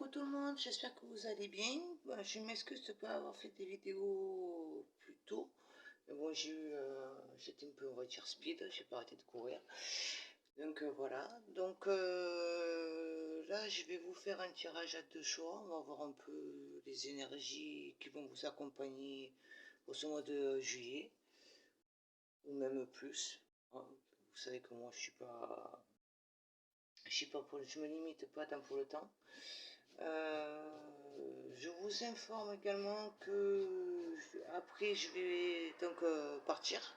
coucou tout le monde, j'espère que vous allez bien. Je m'excuse de ne pas avoir fait des vidéos plus tôt. Mais bon, j'étais un peu, on va dire, speed, j'ai pas arrêté de courir. Donc voilà, donc là je vais vous faire un tirage à deux choix. On va voir un peu les énergies qui vont vous accompagner au ce mois de juillet, ou même plus. Hein. Vous savez que moi je me limite pas tant pour le temps. Je vous informe également que après je vais donc partir,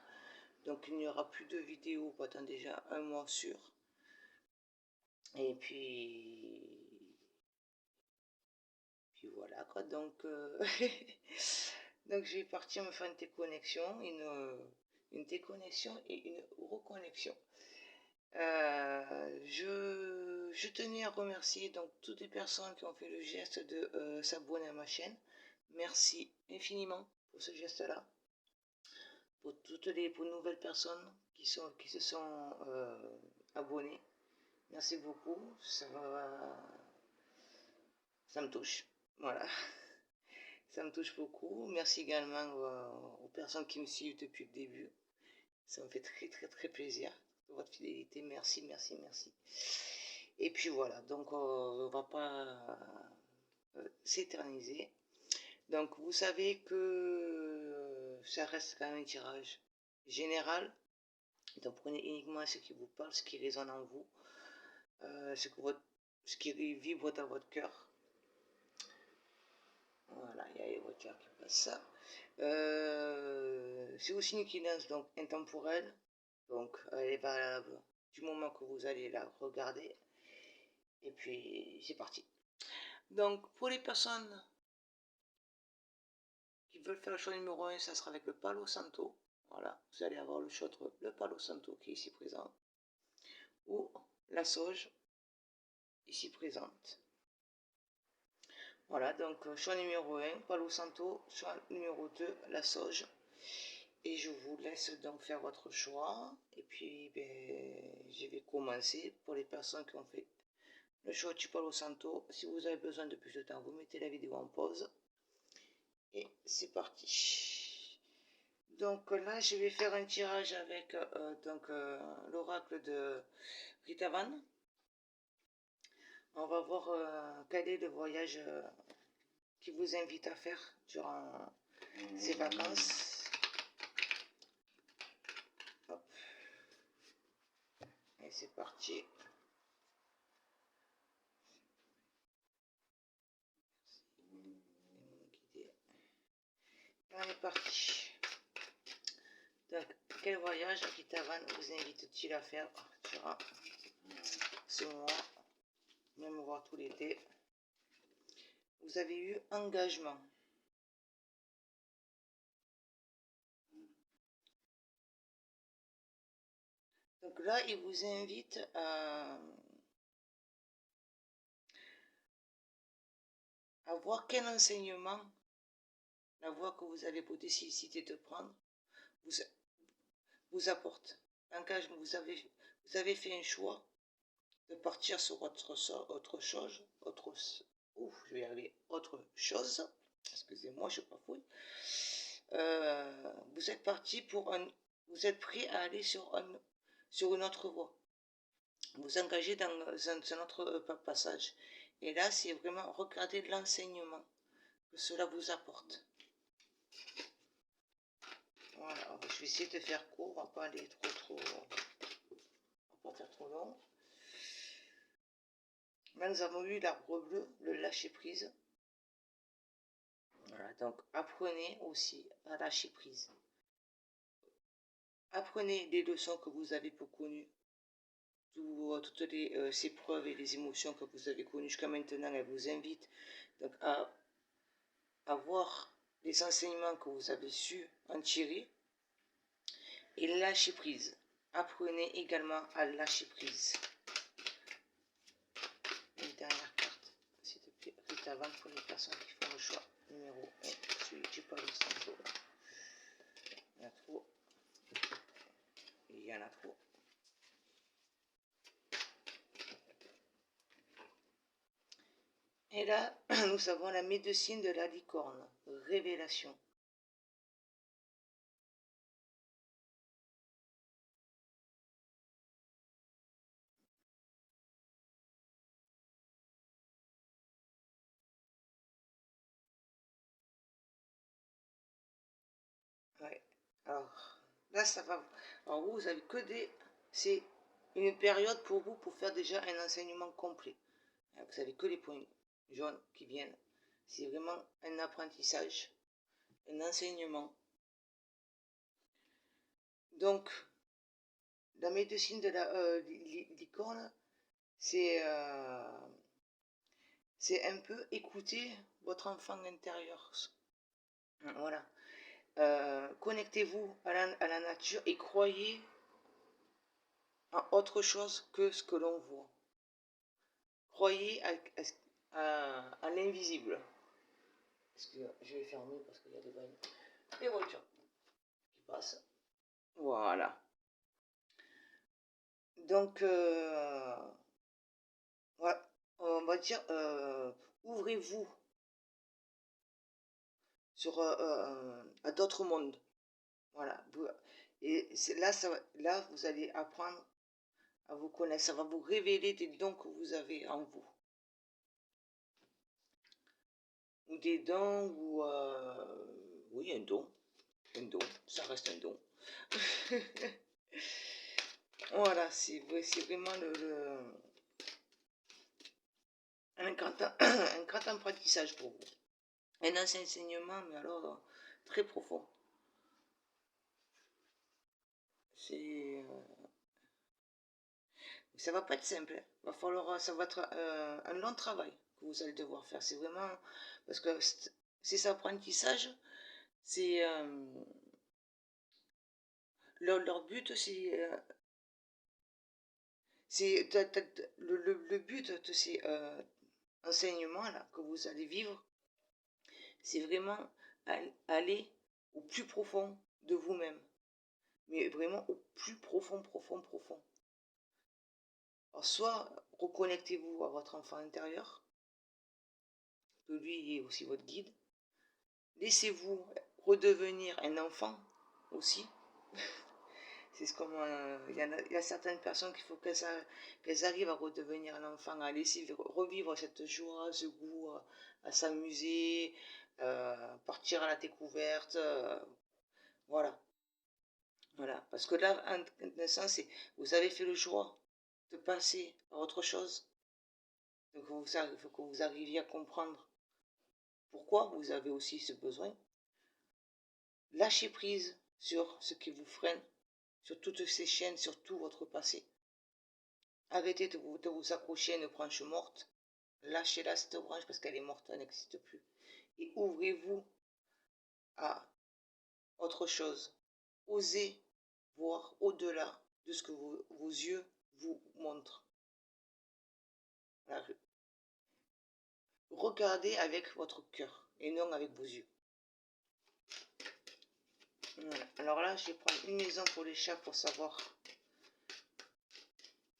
donc il n'y aura plus de vidéos pendant déjà un mois sûr. Et puis voilà quoi, donc donc je vais partir me faire une déconnexion, une déconnexion et une reconnexion. Je tenais à remercier donc toutes les personnes qui ont fait le geste de s'abonner à ma chaîne. Merci infiniment pour ce geste-là. Pour toutes les nouvelles personnes qui se sont abonnées. Merci beaucoup. Ça me touche. Voilà. Ça me touche beaucoup. Merci également aux personnes qui me suivent depuis le début. Ça me fait très très très plaisir de votre fidélité. Merci, merci, merci. Et puis voilà, donc on va pas s'éterniser. Donc vous savez que ça reste quand même un tirage général. Donc prenez uniquement ce qui vous parle, ce qui résonne en vous, ce qui vibre dans votre cœur. Voilà, il y a les voitures qui passent ça. C'est aussi une guidance donc intemporelle. Donc elle est valable du moment que vous allez la regarder. Et puis c'est parti. Donc pour les personnes qui veulent faire le choix numéro 1, ça sera avec le Palo Santo. Voilà, vous allez avoir le choix entre le Palo Santo qui est ici présent ou la sauge ici présente. Voilà, donc choix numéro 1, Palo Santo, choix numéro 2, la sauge. Et je vous laisse donc faire votre choix. Et puis, je vais commencer pour les personnes qui ont fait le choix du Palo Santo. Si vous avez besoin de plus de temps, vous mettez la vidéo en pause. Et c'est parti. Donc là, je vais faire un tirage avec l'oracle de Rita Van. On va voir quel est le voyage qui vous invite à faire durant ces vacances. Hop. Et c'est parti. On est parti. Donc, quel voyage Rita Van vous invite-t-il à faire durant ce mois, même voir tout l'été? Vous avez eu engagement. Donc là, il vous invite à voir quel enseignement la voie que vous allez décider de prendre vous apporte. L'engagement, vous avez fait un choix de partir sur autre chose, autre chose. Excusez-moi, je bafouille. Vous êtes parti vous êtes prêt à aller sur une autre voie. Vous engagez dans un autre passage. Et là, c'est vraiment regarder l'enseignement que cela vous apporte. Voilà, je vais essayer de faire court, on va pas aller trop, on va pas faire trop long. Là, nous avons eu l'arbre bleu, le lâcher prise. Voilà, donc apprenez aussi à lâcher prise. Apprenez les leçons que vous avez connues, toutes les épreuves et les émotions que vous avez connues jusqu'à maintenant. Elle vous invite donc à voir les enseignements que vous avez su en tirer et lâcher prise. Apprenez également à lâcher prise. Une dernière carte, s'il te plaît, Rita Van pour les personnes qui font le choix numéro 1, celui du Palo Santo. Il y en a trop. Il y en a trop. Et là, nous avons la médecine de la licorne, révélation. Ouais. Alors, là, ça va. Alors, vous avez que des. C'est une période pour vous pour faire déjà un enseignement complet. Vous avez que les points jaunes qui viennent. C'est vraiment un apprentissage, un enseignement. Donc, la médecine de la licorne, c'est un peu écouter votre enfant intérieur. Voilà. Connectez-vous à la nature et croyez en autre chose que ce que l'on voit. Croyez à l'invisible. Je vais fermer parce qu'il y a des voitures qui passent. Voilà. Donc, voilà. On va dire, ouvrez-vous à d'autres mondes. Voilà. Et là, là, vous allez apprendre à vous connaître. Ça va vous révéler des dons que vous avez en vous. Ou des dons, ou... oui, un don. Un don. Ça reste un don. Voilà, c'est vraiment un grand apprentissage pour vous. Un enseignement, mais alors très profond. C'est... ça va pas être simple. Va falloir, ça va être un long travail que vous allez devoir faire. C'est vraiment... Parce que ces apprentissages, c'est... leur but, c'est le but de ces enseignements-là que vous allez vivre, c'est vraiment aller au plus profond de vous-même. Mais vraiment au plus profond, profond, profond. Alors, soit reconnectez-vous à votre enfant intérieur, que lui est aussi votre guide. Laissez-vous redevenir un enfant aussi. C'est comme il y a certaines personnes qu'il faut qu'elles arrivent à redevenir un enfant, à laisser revivre cette joie, ce goût, à s'amuser, partir à la découverte. Voilà. Voilà. Parce que là, en un sens, vous avez fait le choix de passer à autre chose. Donc, il faut que vous arriviez à comprendre pourquoi vous avez aussi ce besoin. Lâchez prise sur ce qui vous freine, sur toutes ces chaînes, sur tout votre passé. Arrêtez de vous accrocher à une branche morte. Lâchez-la, cette branche, parce qu'elle est morte, elle n'existe plus. Et ouvrez-vous à autre chose. Osez voir au-delà de ce que vos yeux vous montrent. Voilà. Regardez avec votre cœur et non avec vos yeux. Voilà. Alors là, je vais prendre une maison pour les chats pour savoir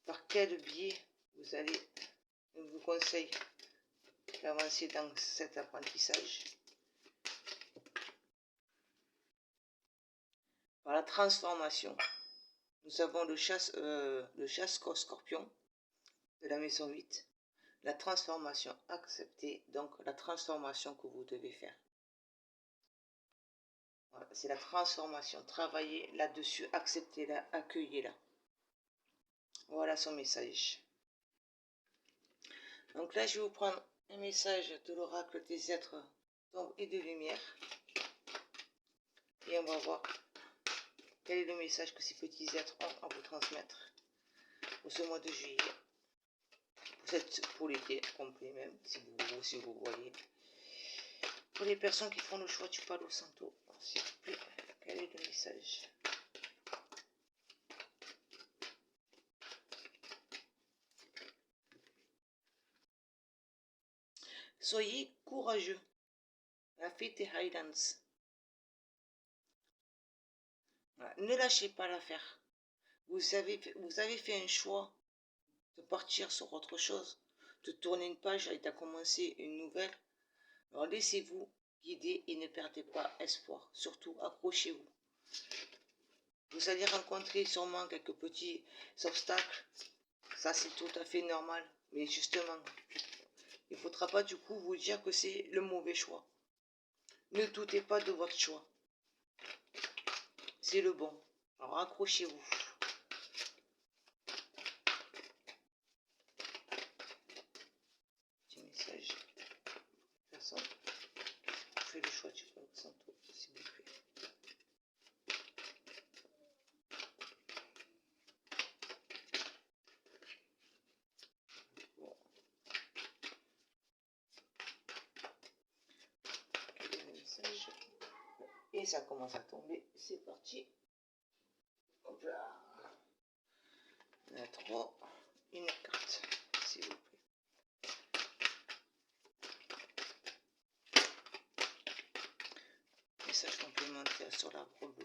par quel biais vous allez, je vous conseille d'avancer dans cet apprentissage. Par la transformation. Nous avons le chasse-scorpion de la maison 8. La transformation acceptée, donc la transformation que vous devez faire. Voilà, c'est la transformation. Travaillez là-dessus, acceptez-la, accueillez-la. Voilà son message. Donc là, je vais vous prendre un message de l'oracle des êtres d'ombre et de lumière. Et on va voir quel est le message que ces petits êtres ont à vous transmettre pour ce mois de juillet. Pour l'été complet même, si vous voyez. Pour les personnes qui font le choix du Palo Santo, s'il vous plaît, quel est le message? Soyez courageux. La fête est Highlands. Voilà. Ne lâchez pas l'affaire. Vous avez fait un choix de partir sur autre chose. de tourner une page et de commencer une nouvelle. Alors laissez-vous guider et ne perdez pas espoir. Surtout, accrochez-vous. Vous allez rencontrer sûrement quelques petits obstacles. Ça, c'est tout à fait normal. Mais justement, il ne faudra pas du coup vous dire que c'est le mauvais choix. Ne doutez pas de votre choix. C'est le bon. Alors accrochez-vous. Petit message. Personne. Fais le choix, tu peux le santo, s'il vous plaît. Bon. Quel est le message? Et ça commence à tomber. C'est parti. Hop là. On a 3. Une carte, s'il vous plaît. Message complémentaire sur l'arbre bleu.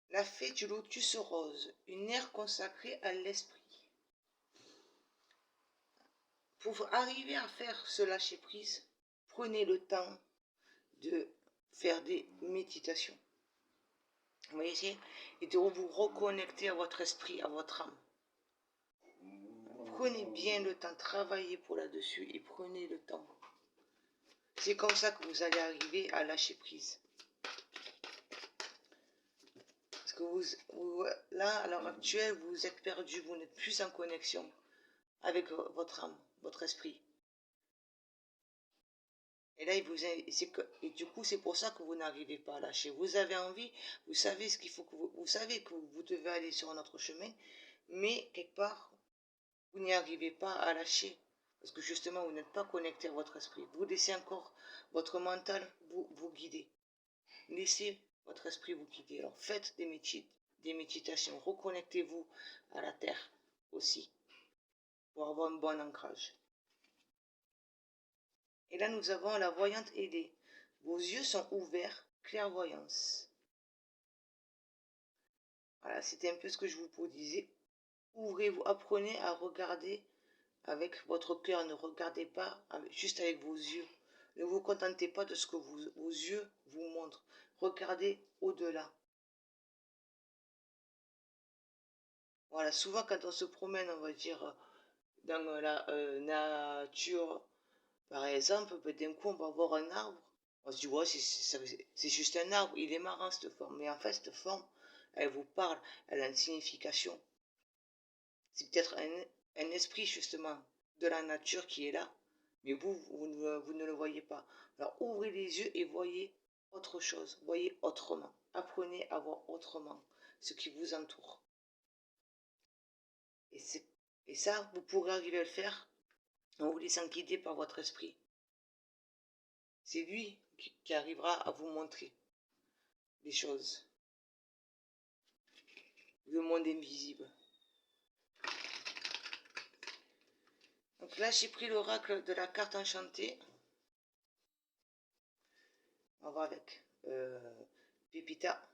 La fée du lotus rose, une ère consacrée à l'esprit. Pour arriver à faire ce lâcher prise, prenez le temps de faire des méditations. Vous voyez, et de vous reconnecter à votre esprit, à votre âme. Prenez bien le temps, travaillez pour là-dessus et prenez le temps. C'est comme ça que vous allez arriver à lâcher prise. Parce que là, à l'heure actuelle, vous êtes perdu, vous n'êtes plus en connexion avec votre âme, votre esprit. Et là, et du coup, c'est pour ça que vous n'arrivez pas à lâcher. Vous avez envie, vous savez ce qu'il faut que vous savez que vous devez aller sur un autre chemin, mais quelque part, vous n'y arrivez pas à lâcher. Parce que justement, vous n'êtes pas connecté à votre esprit. Vous laissez encore votre mental vous guider. Laissez votre esprit vous guider. Alors faites des méditations. Reconnectez-vous à la terre aussi. Pour avoir un bon ancrage. Et là, nous avons la voyante aidée. Vos yeux sont ouverts, clairvoyance. Voilà, c'était un peu ce que je vous disais. Ouvrez-vous, apprenez à regarder avec votre cœur. Ne regardez pas juste avec vos yeux. Ne vous contentez pas de ce que vos yeux vous montrent. Regardez au-delà. Voilà, souvent quand on se promène, on va dire, dans la nature, par exemple, d'un coup, on va voir un arbre. On se dit, ouais, c'est juste un arbre. Il est marrant, cette forme. Mais en fait, cette forme, elle vous parle. Elle a une signification. C'est peut-être un esprit, justement, de la nature qui est là. Mais vous ne le voyez pas. Alors, ouvrez les yeux et voyez autre chose. Voyez autrement. Apprenez à voir autrement ce qui vous entoure. Et ça, vous pourrez arriver à le faire en vous laissant guider par votre esprit. C'est lui qui arrivera à vous montrer les choses. Le monde invisible. Donc là, j'ai pris l'oracle de la carte enchantée. On va voir avec Pépita.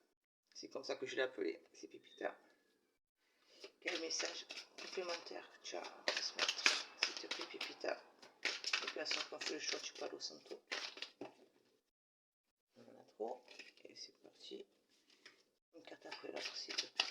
C'est comme ça que je l'ai appelé. C'est Pépita. Quel message complémentaire tu as à transmettre, s'il te plaît, Pépita? Les personnes qui ont fait le choix du Palo Santo. On en a trop. Et c'est parti. Une carte après l'autre, s'il te plaît.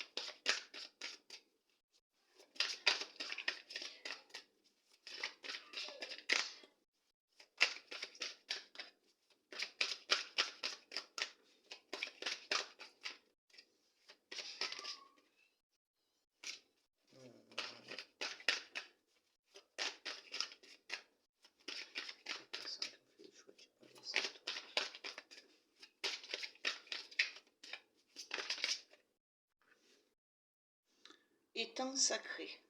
Étang sacré.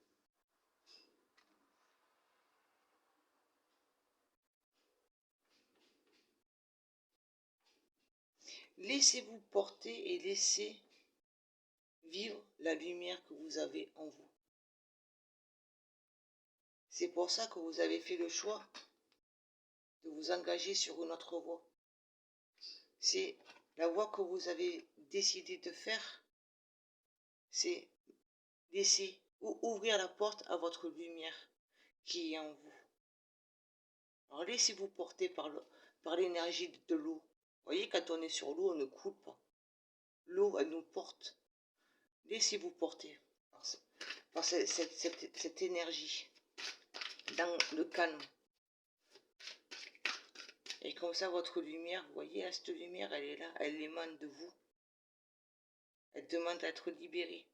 Laissez-vous porter et laissez vivre la lumière que vous avez en vous. C'est pour ça que vous avez fait le choix de vous engager sur une autre voie. C'est La voie que vous avez décidé de faire, c'est laisser ou ouvrir la porte à votre lumière qui est en vous. Alors laissez-vous porter par l'énergie de l'eau. Vous voyez, quand on est sur l'eau, on ne coule pas. L'eau, elle nous porte. Laissez-vous porter par cette énergie dans le calme. Et comme ça, votre lumière, vous voyez, cette lumière, elle est là, elle émane de vous. Elle demande à être libérée.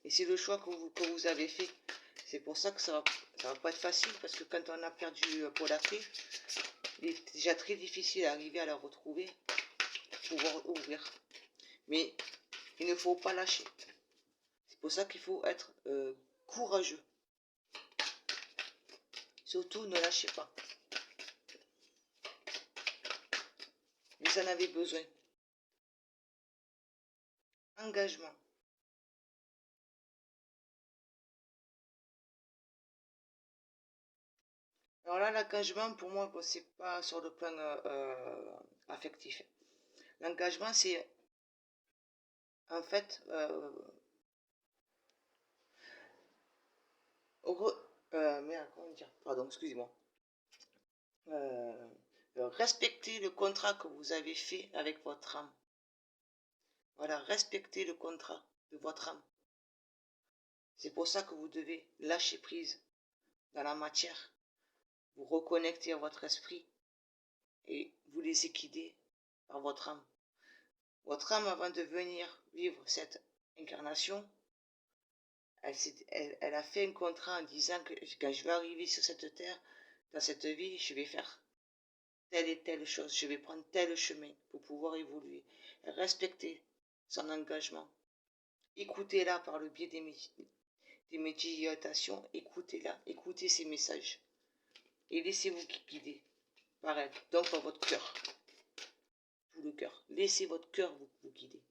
Et c'est le choix que vous avez fait. C'est pour ça que ça va pas être facile, parce que quand on a perdu Paul Acré, il est déjà très difficile d'arriver à la retrouver, pour pouvoir ouvrir. Mais il ne faut pas lâcher. C'est pour ça qu'il faut être courageux. Surtout, ne lâchez pas. Vous en avez besoin. Engagement. Alors là, l'engagement, pour moi, bon, c'est pas sur le plan affectif. L'engagement, c'est en fait merde, comment dire? Pardon, excusez-moi. Respectez le contrat que vous avez fait avec votre âme. Voilà, respectez le contrat de votre âme. C'est pour ça que vous devez lâcher prise dans la matière, vous reconnecter à votre esprit et vous laisser guider par votre âme. Votre âme, avant de venir vivre cette incarnation, elle a fait un contrat en disant que quand je vais arriver sur cette terre, dans cette vie, je vais faire telle et telle chose, je vais prendre tel chemin pour pouvoir évoluer. Respectez son engagement. Écoutez-la par le biais des méditations, écoutez-la, écoutez ses messages. Et laissez-vous guider par elle, donc par votre cœur. Tout le cœur. Laissez votre cœur vous guider.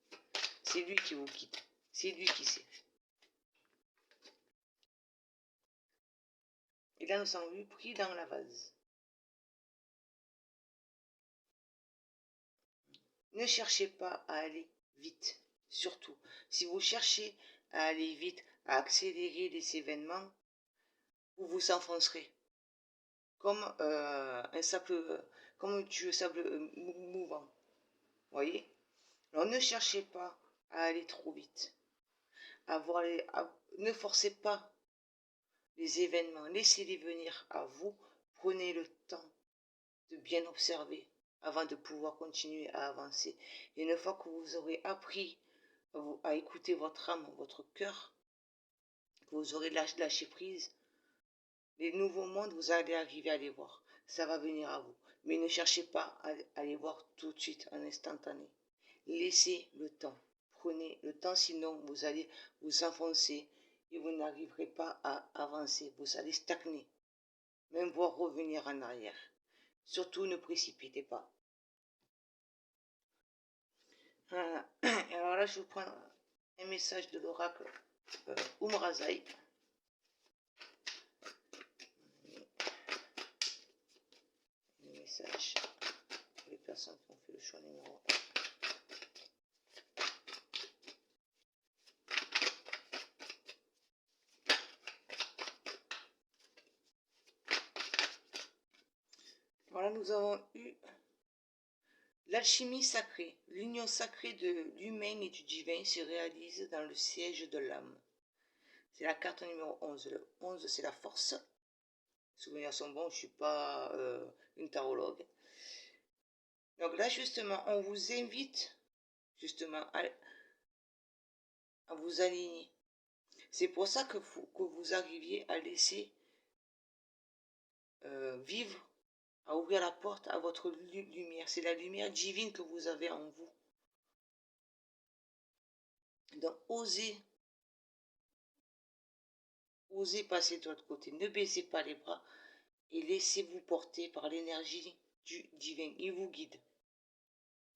C'est lui qui vous guide. C'est lui qui sait. Et là, nous sommes lui pris dans la vase. Ne cherchez pas à aller vite. Surtout, si vous cherchez à aller vite, à accélérer les événements, vous vous enfoncerez. Comme un sable, comme du sable mouvant. Voyez? Alors ne cherchez pas à aller trop vite. Ne forcez pas les événements. Laissez-les venir à vous. Prenez le temps de bien observer avant de pouvoir continuer à avancer. Et une fois que vous aurez appris à écouter votre âme, votre cœur, que vous aurez lâché prise, les nouveaux mondes, vous allez arriver à les voir. Ça va venir à vous. Mais ne cherchez pas à les voir tout de suite, en instantané. Laissez le temps. Prenez le temps, sinon vous allez vous enfoncer et vous n'arriverez pas à avancer. Vous allez stagner, même voire revenir en arrière. Surtout, ne précipitez pas. Alors là, je vous prends un message de l'oracle Umrazai. Un message pour les personnes qui ont fait le choix numéro 1. Voilà, nous avons eu l'alchimie sacrée. L'union sacrée de l'humain et du divin se réalise dans le siège de l'âme. C'est la carte numéro 11. Le 11, c'est la force. Les souvenirs sont bons, je ne suis pas une tarologue. Donc là, justement, on vous invite justement à vous aligner. C'est pour ça que vous arriviez à laisser vivre, à ouvrir la porte à votre lumière. C'est la lumière divine que vous avez en vous. Donc, osez passer de l'autre côté. Ne baissez pas les bras et laissez-vous porter par l'énergie du divin. Il vous guide.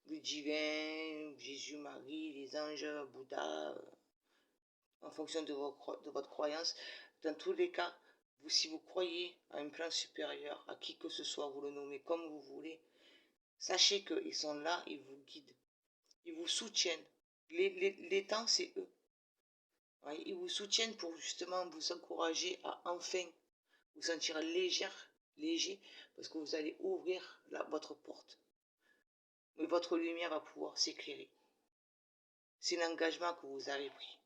Le divin, Jésus, Marie, les anges, Bouddha, en fonction de votre croyance. Dans tous les cas, si vous croyez à un plan supérieur, à qui que ce soit, vous le nommez comme vous voulez, Sachez qu'ils sont là, ils vous guident, ils vous soutiennent. Les temps, c'est eux. Ouais, ils vous soutiennent pour justement vous encourager à enfin vous sentir léger, parce que vous allez ouvrir votre porte. Mais votre lumière va pouvoir s'éclairer. C'est l'engagement que vous avez pris.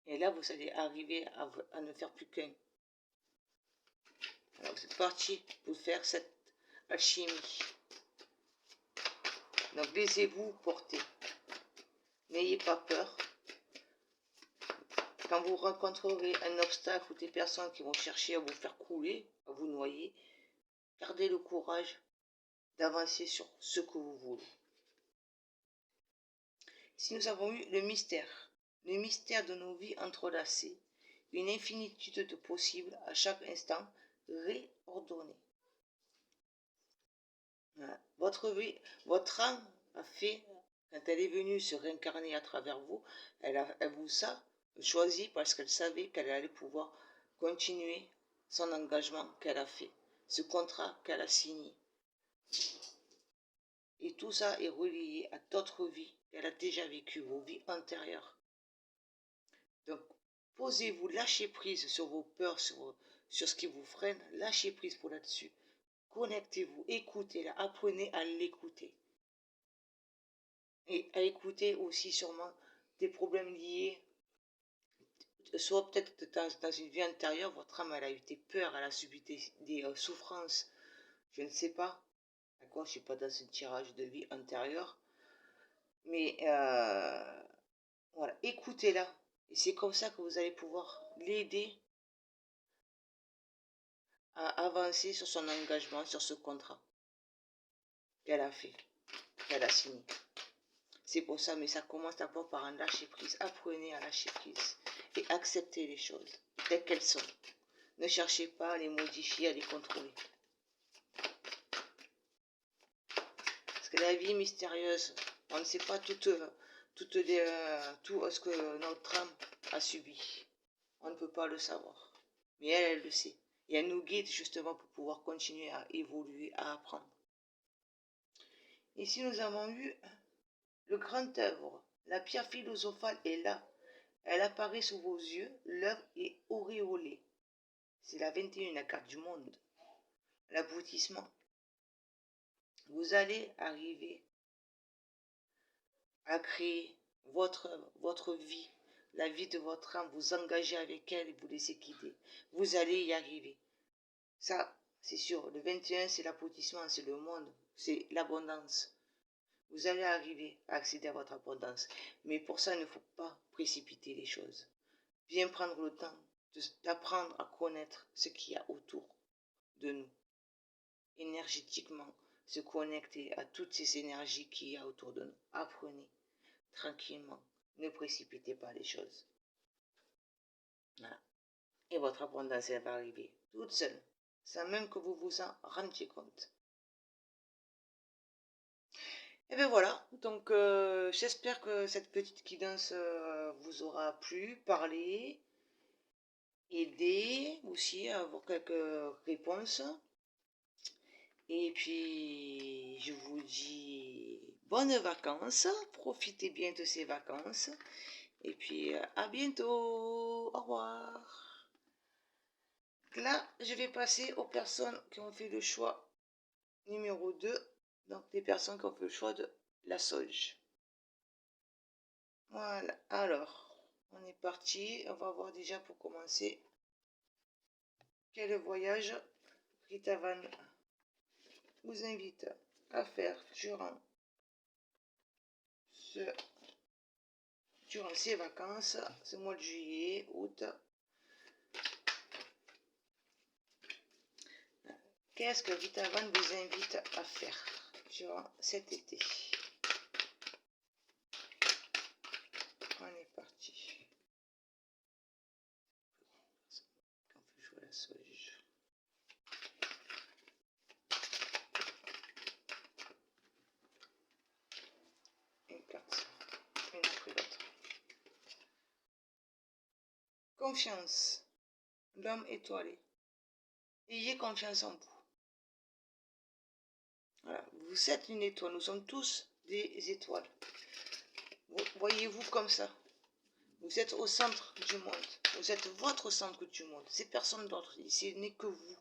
Et là, vous allez arriver à ne faire plus qu'un. Alors, vous êtes parti pour faire cette alchimie. Donc, laissez-vous porter. N'ayez pas peur. Quand vous rencontrerez un obstacle ou des personnes qui vont chercher à vous faire couler, à vous noyer, gardez le courage d'avancer sur ce que vous voulez. Si nous avons eu le mystère de nos vies entrelacées, une infinitude de possibles à chaque instant réordonnés. Voilà. Votre âme a fait, quand elle est venue se réincarner à travers vous, elle vous a choisi parce qu'elle savait qu'elle allait pouvoir continuer son engagement qu'elle a fait, ce contrat qu'elle a signé. Et tout ça est relié à d'autres vies qu'elle a déjà vécues, vos vies antérieures. Donc, posez-vous, lâchez prise sur vos peurs, sur ce qui vous freine, lâchez prise pour là-dessus. Connectez-vous, écoutez-la, apprenez à l'écouter. Et à écouter aussi sûrement des problèmes liés, soit peut-être dans une vie antérieure, votre âme elle a eu des peurs, elle a subi des souffrances, je ne sais pas. D'accord, je ne suis pas dans un tirage de vie antérieure. Mais voilà, écoutez-la. Et c'est comme ça que vous allez pouvoir l'aider à avancer sur son engagement, sur ce contrat qu'elle a fait, qu'elle a signé. C'est pour ça, mais ça commence d'abord par un lâcher-prise. Apprenez à lâcher prise et acceptez les choses telles qu'elles sont. Ne cherchez pas à les modifier, à les contrôler. Parce que la vie mystérieuse, on ne sait pas tout ce que notre âme a subi. On ne peut pas le savoir. Mais elle le sait. Et elle nous guide justement pour pouvoir continuer à évoluer, à apprendre. Ici, nous avons eu le grand œuvre. La pierre philosophale est là. Elle apparaît sous vos yeux. L'œuvre est auréolée. C'est la 21e carte du monde. L'aboutissement. Vous allez arriver à créer votre vie, la vie de votre âme, vous engager avec elle et vous laisser guider. Vous allez y arriver. Ça, c'est sûr. Le 21, c'est l'aboutissement, c'est le monde, c'est l'abondance. Vous allez arriver à accéder à votre abondance. Mais pour ça, il ne faut pas précipiter les choses. Bien prendre le temps d'apprendre à connaître ce qu'il y a autour de nous. Énergétiquement, se connecter à toutes ces énergies qu'il y a autour de nous. Apprenez tranquillement. Ne précipitez pas les choses. Voilà. Et votre abondance, elle va arriver toute seule, sans même que vous vous en rendiez compte. Et bien voilà, donc j'espère que cette petite guidance vous aura plu, parlé, aidé aussi à avoir quelques réponses. Et puis, je vous dis bonnes vacances, profitez bien de ces vacances. Et puis, à bientôt, au revoir. Là, je vais passer aux personnes qui ont fait le choix numéro 2. Donc, les personnes qui ont fait le choix de la Sauge. Voilà, alors, on est parti. On va voir déjà pour commencer quel voyage Rita Van vous invite à faire durant ces vacances, ce mois de juillet, août. Qu'est-ce que Rita Van vous invite à faire durant cet été? On est parti. On peut jouer la sauge. Une carte, une après l'autre. Confiance. L'homme étoilé. Ayez confiance en vous. Vous êtes une étoile, nous sommes tous des étoiles. Voyez-vous comme ça. Vous êtes au centre du monde. Vous êtes votre centre du monde. C'est personne d'autre. Ce n'est que vous.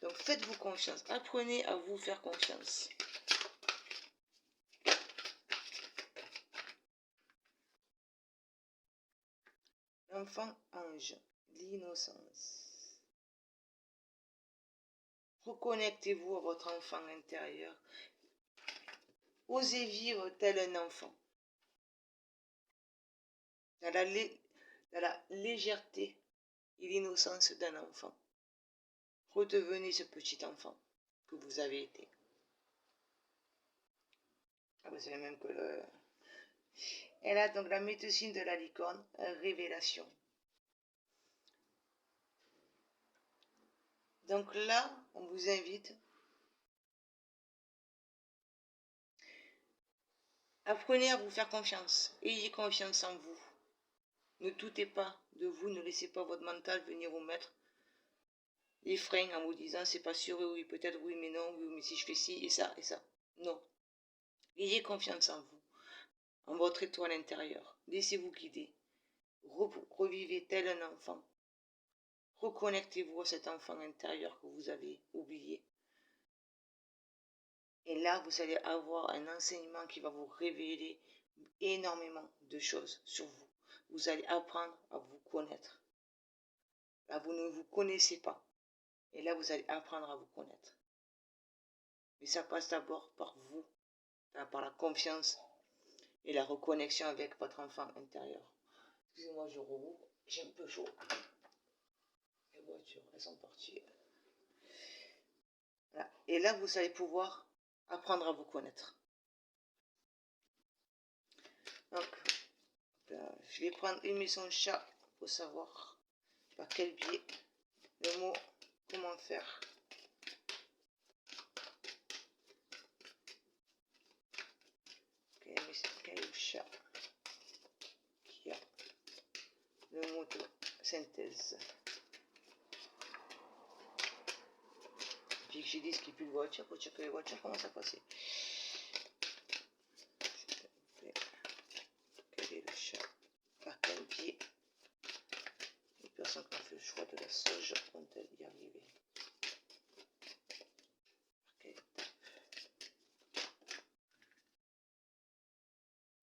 Donc faites-vous confiance. Apprenez à vous faire confiance. L'enfant ange, l'innocence. Reconnectez-vous à votre enfant intérieur. Osez vivre tel un enfant. Dans la légèreté et l'innocence d'un enfant. Redevenez ce petit enfant que vous avez été. Ah, vous savez même que elle a donc la médecine de la licorne, révélation. Donc là, on vous invite. Apprenez à vous faire confiance. Ayez confiance en vous. Ne doutez pas de vous. Ne laissez pas votre mental venir vous mettre les freins en vous disant c'est pas sûr, oui, peut-être, oui, mais non, oui, mais si je fais ci et ça et ça. Non. Ayez confiance en vous, en votre étoile intérieure. Laissez-vous guider. Revivez tel un enfant. Reconnectez-vous à cet enfant intérieur que vous avez oublié. Et là, vous allez avoir un enseignement qui va vous révéler énormément de choses sur vous. Vous allez apprendre à vous connaître. Là, vous ne vous connaissez pas. Et là, vous allez apprendre à vous connaître. Mais ça passe d'abord par vous, par la confiance et la reconnexion avec votre enfant intérieur. Excusez-moi, je rouvre. J'ai un peu chaud. Les voitures, elles sont parties. Voilà. Et là, vous allez pouvoir apprendre à vous connaître. Donc, je vais prendre une maison de chat pour savoir par quel biais le mot comment faire. Quel chat qui a le mot de synthèse. Puis que j'ai dit ce qui pue de voiture pour dire que les voitures commencent à passer. Quel est le chat? Par quel biais les personnes qui ont fait le choix de la sauge vont-elles y arriver? Par quelle étape?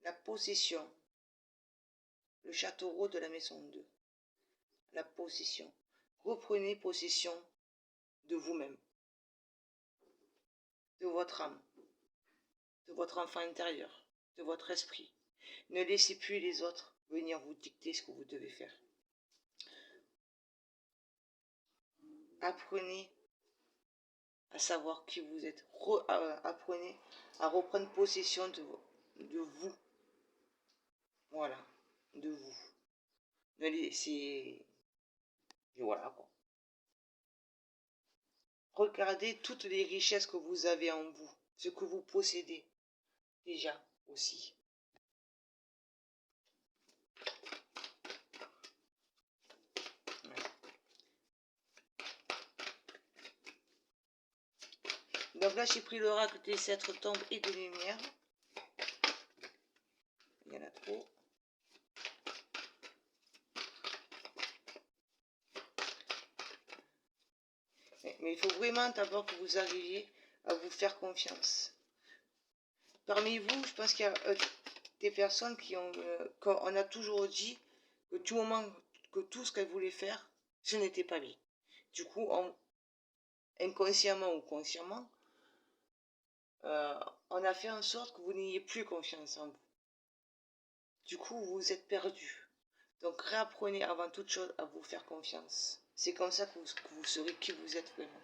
La possession. Le château de la maison 2. La possession. Reprenez possession de vous-même, de votre âme, de votre enfant intérieur, de votre esprit. Ne laissez plus les autres venir vous dicter ce que vous devez faire. Apprenez à savoir qui vous êtes. Apprenez à reprendre possession de vous. Voilà, de vous. Ne laissez... Et voilà quoi. Regardez toutes les richesses que vous avez en vous, ce que vous possédez déjà aussi. Donc là, j'ai pris l'oracle des 7 tombes et de lumière. Il y en a trop. Mais il faut vraiment d'abord que vous arriviez à vous faire confiance. Parmi vous, je pense qu'il y a des personnes qui ont... on a toujours dit que tout ce qu'elles voulaient faire, ce n'était pas bien. Du coup, inconsciemment ou consciemment, on a fait en sorte que vous n'ayez plus confiance en vous. Du coup, vous êtes perdu. Donc, réapprenez avant toute chose à vous faire confiance. C'est comme ça que vous saurez qui vous êtes vraiment.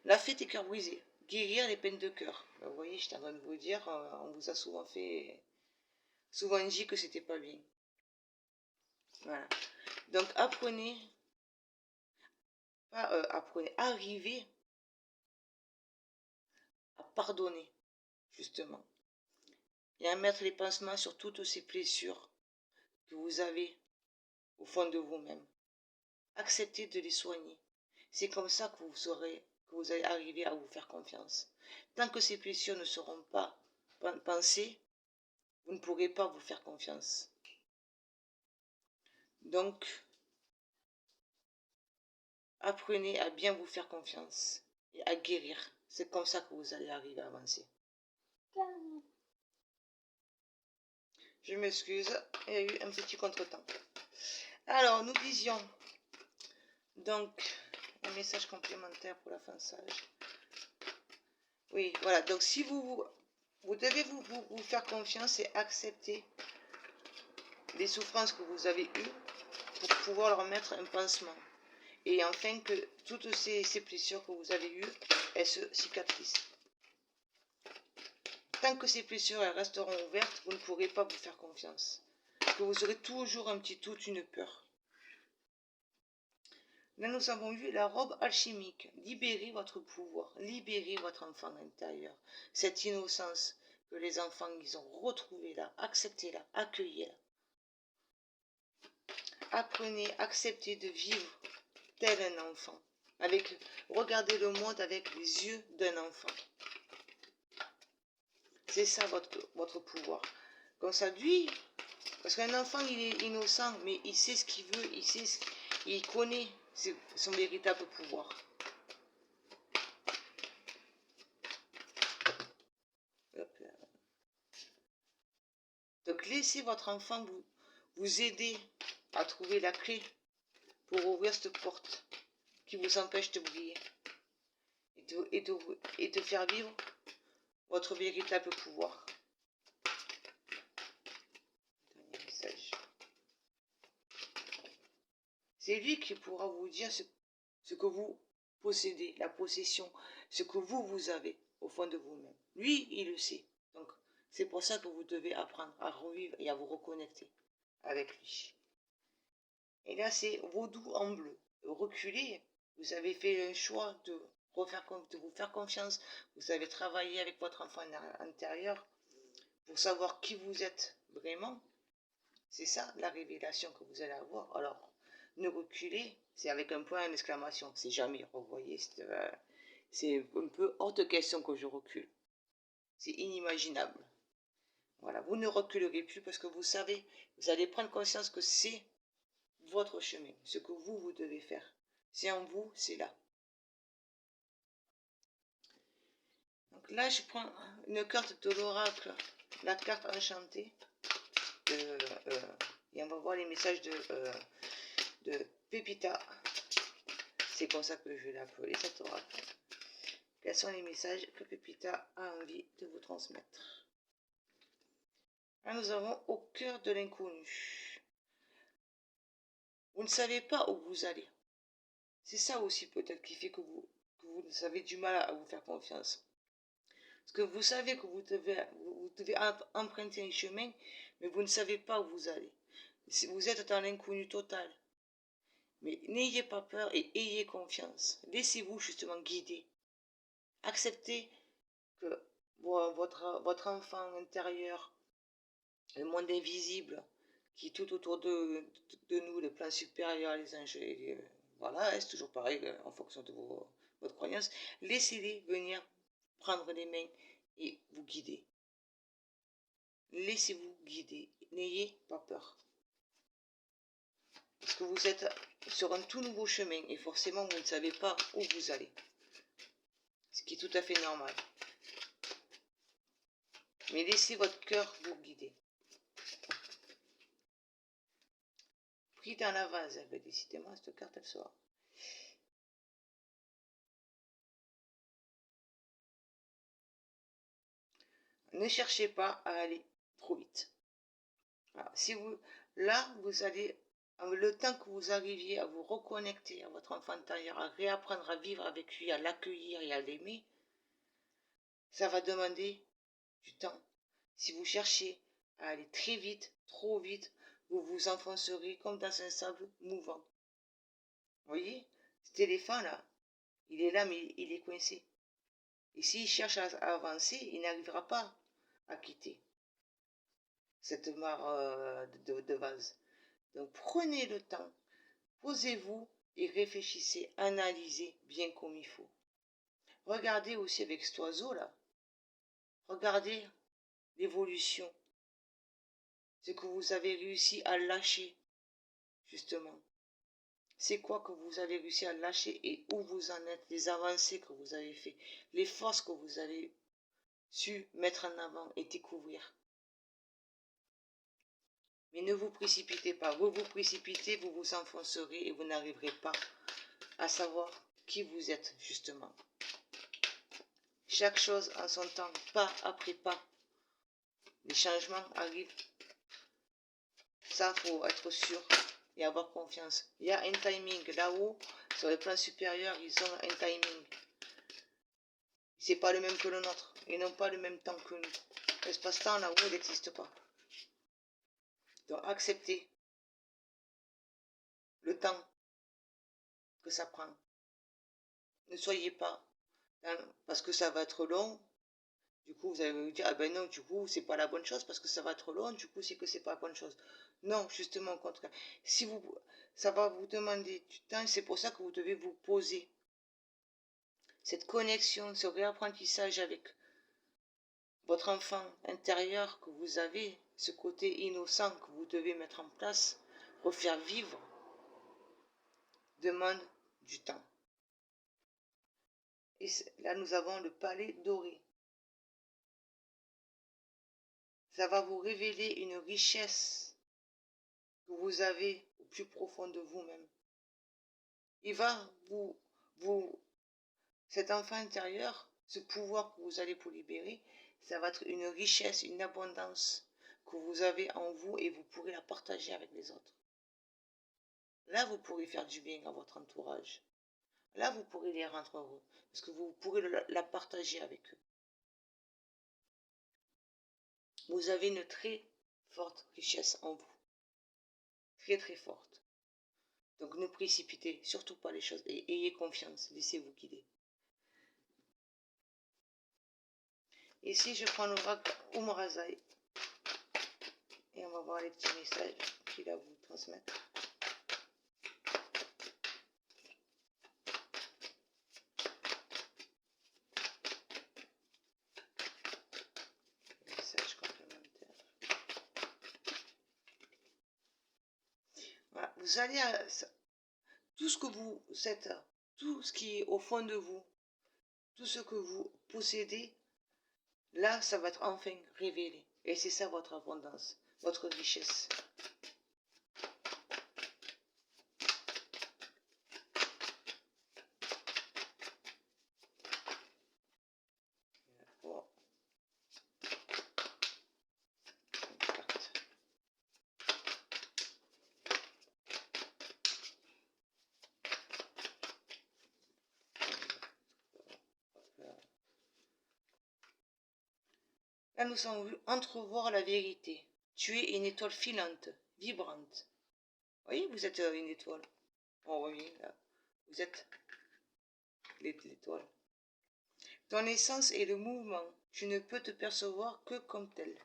La fête des cœurs brisés. Guérir les peines de cœur. Vous voyez, je suis en train de vous dire, on vous a souvent dit que c'était pas bien. Voilà. Donc, arrivez à pardonner, justement. Et à mettre les pansements sur toutes ces blessures que vous avez au fond de vous-même. Acceptez de les soigner. C'est comme ça que vous serez que vous allez arriver à vous faire confiance. Tant que ces blessures ne seront pas pensées, vous ne pourrez pas vous faire confiance. Donc, apprenez à bien vous faire confiance et à guérir. C'est comme ça que vous allez arriver à avancer. Je m'excuse, il y a eu un petit contretemps. Alors, nous disions donc un message complémentaire pour la fin de sage. Oui, voilà. Donc, si vous devez vous faire confiance et accepter les souffrances que vous avez eues pour pouvoir leur mettre un pansement. Et enfin que toutes ces blessures que vous avez eues, elles se cicatrisent. Tant que ces blessures elles resteront ouvertes, vous ne pourrez pas vous faire confiance. Parce que vous aurez toujours un petit doute, une peur. Là, nous avons vu la robe alchimique. Libérez votre pouvoir, libérez votre enfant intérieur. Cette innocence que les enfants, ils ont retrouvée là. Acceptez-la, accueillez-la. Apprenez, acceptez de vivre tel un enfant. Regardez le monde avec les yeux d'un enfant. C'est ça votre pouvoir. Comme ça, lui, parce qu'un enfant, il est innocent, mais il sait ce qu'il veut, il connaît son véritable pouvoir. Donc, laissez votre enfant vous aider à trouver la clé pour ouvrir cette porte qui vous empêche de briller et de faire vivre votre véritable pouvoir. Dernier message. C'est lui qui pourra vous dire ce que vous possédez, la possession, ce que vous avez au fond de vous-même. Lui, il le sait. Donc, c'est pour ça que vous devez apprendre à revivre et à vous reconnecter avec lui. Et là, c'est vaudou en bleu. Reculez, vous avez fait un choix de vous faire confiance. Vous avez travaillé avec votre enfant intérieur pour savoir qui vous êtes vraiment. C'est ça la révélation que vous allez avoir. Alors, ne reculez, c'est avec un point d'exclamation. C'est jamais, vous voyez, c'est un peu hors de question que je recule. C'est inimaginable. Voilà, vous ne reculerez plus parce que vous savez, vous allez prendre conscience que c'est votre chemin, ce que vous devez faire. C'est en vous, c'est là. Donc là, je prends une carte de l'oracle, la carte enchantée. Et on va voir les messages de Pépita. C'est comme ça que je vais l'appeler, cet oracle. Quels sont les messages que Pépita a envie de vous transmettre? Là, nous avons au cœur de l'inconnu. Vous ne savez pas où vous allez. C'est ça aussi peut-être qui fait que vous avez du mal à vous faire confiance. Parce que vous savez que vous devez emprunter un chemin, mais vous ne savez pas où vous allez. Vous êtes dans l'inconnu total. Mais n'ayez pas peur et ayez confiance. Laissez-vous justement guider. Acceptez que votre enfant intérieur, le monde invisible, qui est tout autour de nous, le plan supérieur, les anges, voilà, c'est toujours pareil en fonction de votre croyance. Laissez-les venir prendre les mains et vous guider. Laissez-vous guider. N'ayez pas peur. Parce que vous êtes sur un tout nouveau chemin et forcément vous ne savez pas où vous allez. Ce qui est tout à fait normal. Mais laissez votre cœur vous guider. Pris dans la vase, décidément, cette carte, elle sort. Ne cherchez pas à aller trop vite. Alors, vous allez, le temps que vous arriviez à vous reconnecter à votre enfant intérieur, à réapprendre à vivre avec lui, à l'accueillir et à l'aimer, ça va demander du temps. Si vous cherchez à aller très vite, trop vite, vous vous enfoncerez comme dans un sable mouvant. Vous voyez, cet éléphant-là, il est là, mais il est coincé. Et s'il cherche à avancer, il n'arrivera pas à quitter cette mare de vase. Donc prenez le temps, posez-vous et réfléchissez, analysez bien comme il faut. regardez aussi avec cet oiseau là, regardez l'évolution, ce que vous avez réussi à lâcher, justement. C'est quoi que vous avez réussi à lâcher et où vous en êtes, les avancées que vous avez fait, les forces que vous avez su mettre en avant et découvrir. Mais ne vous précipitez pas. Vous vous précipitez, vous vous enfoncerez et vous n'arriverez pas à savoir qui vous êtes, justement. Chaque chose en son temps, pas après pas. Les changements arrivent. Ça, il faut être sûr et avoir confiance. Il y a un timing. Là-haut, sur le plan supérieur, ils ont un timing. C'est pas le même que le nôtre. Ils n'ont pas le même temps que nous. L'espace-temps, là-haut, il n'existe pas. Donc, acceptez le temps que ça prend. Ne soyez pas, hein, parce que ça va être long. Du coup, vous allez me dire, ah ben non, du coup, c'est pas la bonne chose parce que ça va être long. Du coup, c'est que c'est pas la bonne chose. Non, justement, au contraire. Si vous, ça va vous demander du temps, c'est pour ça que vous devez vous poser. Cette connexion, ce réapprentissage avec votre enfant intérieur que vous avez, ce côté innocent que vous devez mettre en place, refaire vivre, demande du temps. Et là, nous avons le palais doré. Ça va vous révéler une richesse que vous avez au plus profond de vous-même. Il va cet enfant intérieur, ce pouvoir que vous allez vous libérer, ça va être une richesse, une abondance que vous avez en vous et vous pourrez la partager avec les autres. Là, vous pourrez faire du bien à votre entourage. Là, vous pourrez les rendre heureux parce que vous pourrez la partager avec eux. Vous avez une très forte richesse en vous. Très, très forte. Donc, ne précipitez surtout pas les choses et ayez confiance. Laissez-vous guider. Ici, je prends l'oracle Umarazaï et on va voir les petits messages qu'il a à vous transmettre. Message complémentaire. Voilà, vous allez à tout ce que vous êtes, tout ce qui est au fond de vous, tout ce que vous possédez, là, ça va être enfin révélé. Et c'est ça votre abondance, votre richesse. Bon. Là, nous avons vu entrevoir la vérité. Tu es une étoile filante, vibrante. Vous voyez, vous êtes une étoile. Oh oui, là, vous êtes l'étoile. Ton essence est le mouvement. Tu ne peux te percevoir que comme tel.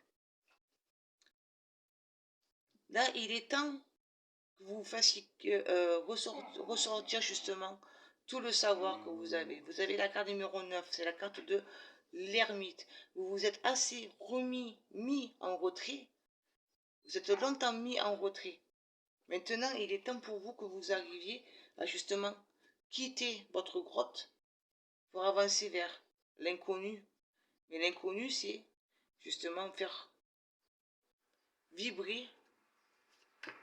Là, il est temps que vous fassiez ressortir justement tout le savoir que vous avez. Vous avez la carte numéro 9, c'est la carte de l'ermite. Vous vous êtes assez mis en retrait. Vous êtes longtemps mis en retrait. Maintenant, il est temps pour vous que vous arriviez à justement quitter votre grotte pour avancer vers l'inconnu. Mais l'inconnu, c'est justement faire vibrer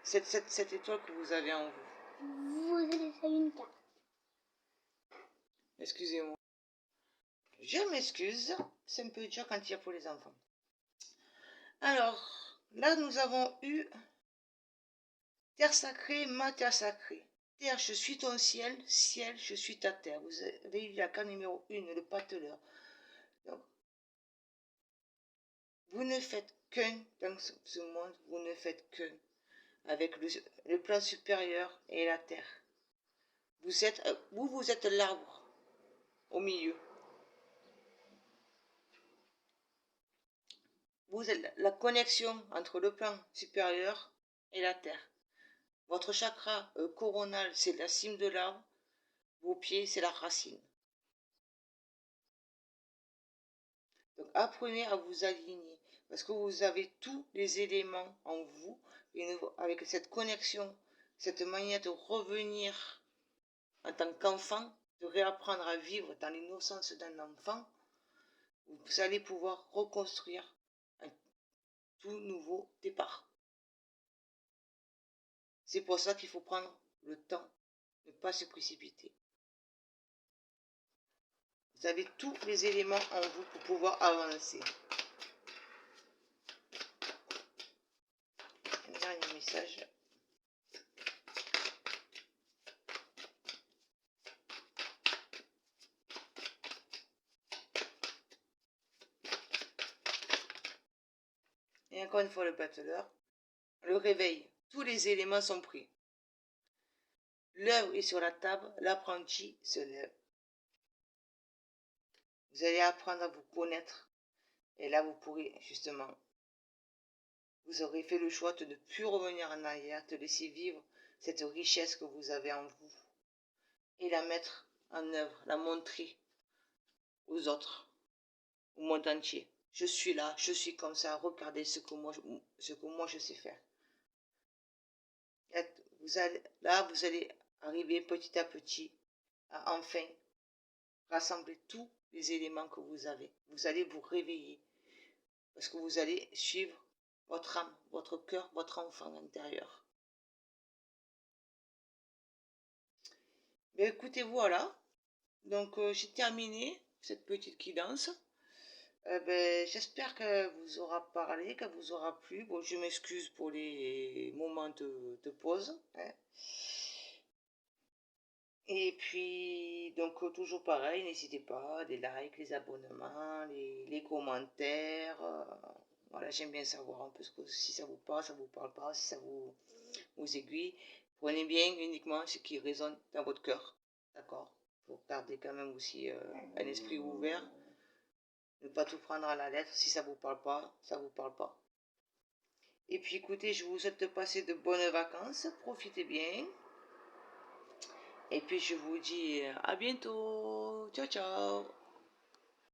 cette étoile que vous avez en vous. Vous avez une carte. Excusez-moi. Je m'excuse, c'est un peu dur quand il y a pour les enfants. Alors, là nous avons eu terre sacrée, ma terre sacrée. Terre, je suis ton ciel, ciel, je suis ta terre. Vous avez eu la carte numéro 1, le pateleur. Donc, vous ne faites qu'un dans ce monde, vous ne faites qu'un avec le plan supérieur et la terre. Vous êtes l'arbre au milieu. Vous êtes la connexion entre le plan supérieur et la terre. Votre chakra coronal, c'est la cime de l'arbre. Vos pieds, c'est la racine. Donc apprenez à vous aligner parce que vous avez tous les éléments en vous et avec cette connexion, cette manière de revenir en tant qu'enfant, de réapprendre à vivre dans l'innocence d'un enfant, vous allez pouvoir reconstruire un tout nouveau départ. C'est pour ça qu'il faut prendre le temps, ne pas se précipiter. Vous avez tous les éléments en vous pour pouvoir avancer. Un dernier message. Et encore une fois le battleur. Le réveil. Tous les éléments sont pris. L'œuvre est sur la table, l'apprenti se lève. Vous allez apprendre à vous connaître. Et là, vous pourrez justement, vous aurez fait le choix de ne plus revenir en arrière, de laisser vivre cette richesse que vous avez en vous. Et la mettre en œuvre, la montrer aux autres, au monde entier. Je suis là, je suis comme ça, regardez ce que moi je sais faire. Là, vous allez arriver petit à petit à enfin rassembler tous les éléments que vous avez. Vous allez vous réveiller parce que vous allez suivre votre âme, votre cœur, votre enfant intérieur. Mais écoutez, voilà. Donc, j'ai terminé cette petite guidance. J'espère qu'elle vous aura parlé, qu'elle vous aura plu. Bon, je m'excuse pour les moments de pause. Hein. Et puis, donc, toujours pareil, n'hésitez pas, des likes, les abonnements, les commentaires. Voilà, j'aime bien savoir un peu si ça vous parle, ça vous parle pas, si ça vous aiguille. Prenez bien uniquement ce qui résonne dans votre cœur. D'accord? Pour garder quand même aussi un esprit ouvert. Ne pas tout prendre à la lettre. Si ça vous parle pas, ça vous parle pas. Et puis écoutez, je vous souhaite de passer de bonnes vacances. Profitez bien. Et puis je vous dis à bientôt. Ciao, ciao.